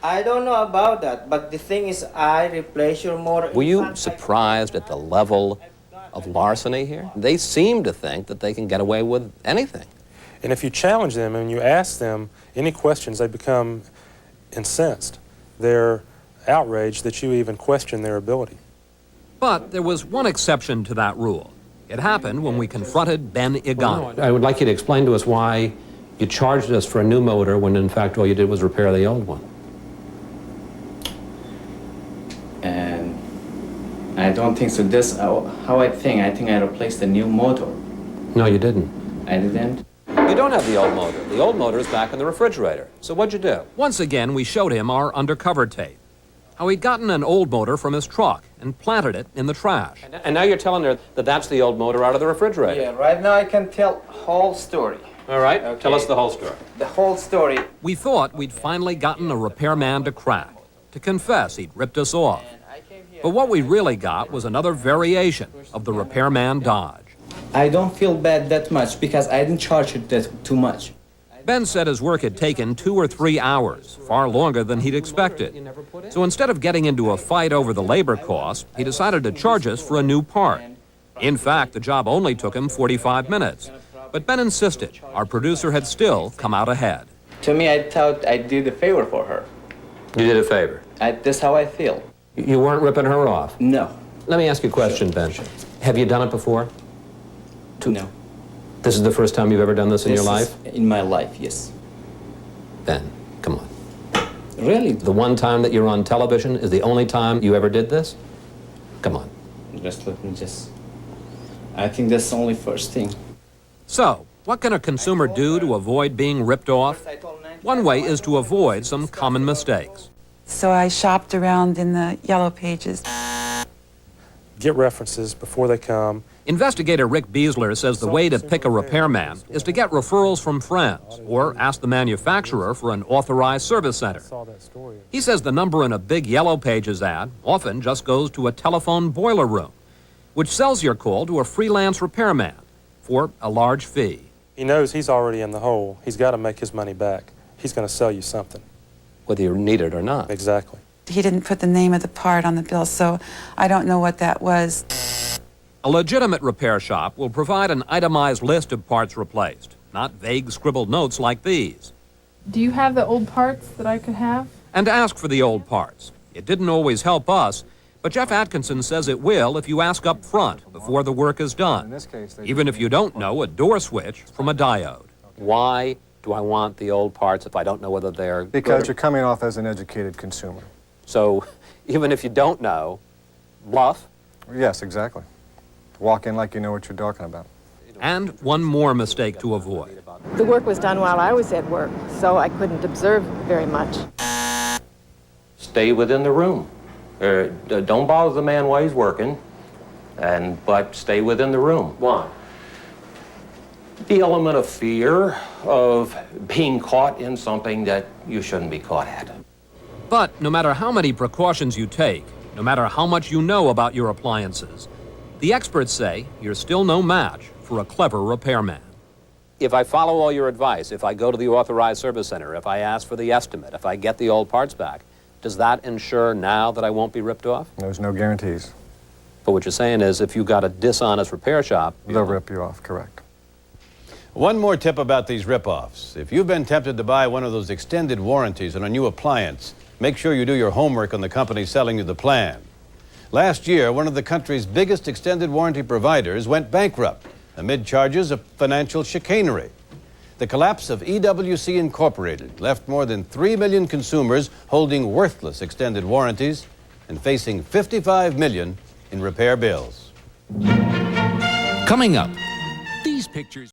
I don't know about that, but the thing is, I replace your motor. Were you surprised at the level of larceny here? They seem to think that they can get away with anything. And if you challenge them and you ask them any questions, they become incensed. They're outraged that you even question their ability. But there was one exception to that rule. It happened when we confronted Ben Egan. I would like you to explain to us why you charged us for a new motor when in fact all you did was repair the old one. And I don't think so. This how I think I replaced the new motor. No, you didn't. I didn't. You don't have the old motor. The old motor is back in the refrigerator. So what'd you do? Once again, we showed him our undercover tape. How he'd gotten an old motor from his truck and planted it in the trash. And now you're telling her that that's the old motor out of the refrigerator. Yeah, right now I can tell whole story. All right, Okay. tell us the whole story. The whole story. We thought we'd finally gotten a repairman to crack, to confess he'd ripped us off. But what we really got was another variation of the repairman dodge. I don't feel bad that much because I didn't charge it that too much. Ben said his work had taken 2 or 3 hours, far longer than he'd expected. So instead of getting into a fight over the labor cost, he decided to charge us for a new part. In fact, the job only took him 45 minutes. But Ben insisted our producer had still come out ahead. To me, I thought I did a favor for her. You did a favor. That's how I feel. You weren't ripping her off. No. Let me ask you a question, Ben. Have you done it before? No. This is the first time you've ever done this in your life? In my life, yes. Ben, come on. Really? The one time that you're on television is the only time you ever did this? Come on. Just let me I think that's the only first thing. So, what can a consumer do to avoid being ripped off? One way is to avoid some common mistakes. So I shopped around in the yellow pages. Get references before they come. Investigator Rick Beasler says the way to pick a repairman is to get referrals from friends or ask the manufacturer for an authorized service center. He says the number in a big yellow pages ad often just goes to a telephone boiler room, which sells your call to a freelance repairman for a large fee. He knows he's already in the hole. He's got to make his money back. He's going to sell you something. Whether you need it or not. Exactly. He didn't put the name of the part on the bill, so I don't know what that was. A legitimate repair shop will provide an itemized list of parts replaced, not vague scribbled notes like these. Do you have the old parts that I could have? And ask for the old parts. It didn't always help us, but Jeff Atkinson says it will if you ask up front before the work is done, even if you don't know a door switch from a diode. Why do I want the old parts if I don't know whether they're Because good? you're coming off as an educated consumer. So even if you don't know, bluff? Yes, exactly. Walk in like you know what you're talking about. And one more mistake to avoid. The work was done while I was at work, so I couldn't observe very much. Stay within the room. Don't bother the man while he's working, but stay within the room. Why? The element of fear of being caught in something that you shouldn't be caught at. But no matter how many precautions you take, no matter how much you know about your appliances, the experts say you're still no match for a clever repairman. If I follow all your advice, if I go to the authorized service center, if I ask for the estimate, if I get the old parts back, does that ensure now that I won't be ripped off? There's no guarantees. But what you're saying is if you got a dishonest repair shop... They'll rip you off, correct. One more tip about these rip-offs. If you've been tempted to buy one of those extended warranties on a new appliance, make sure you do your homework on the company selling you the plan. Last year, one of the country's biggest extended warranty providers went bankrupt amid charges of financial chicanery. The collapse of EWC Incorporated left more than 3 million consumers holding worthless extended warranties and facing $55 million in repair bills. Coming up, these pictures...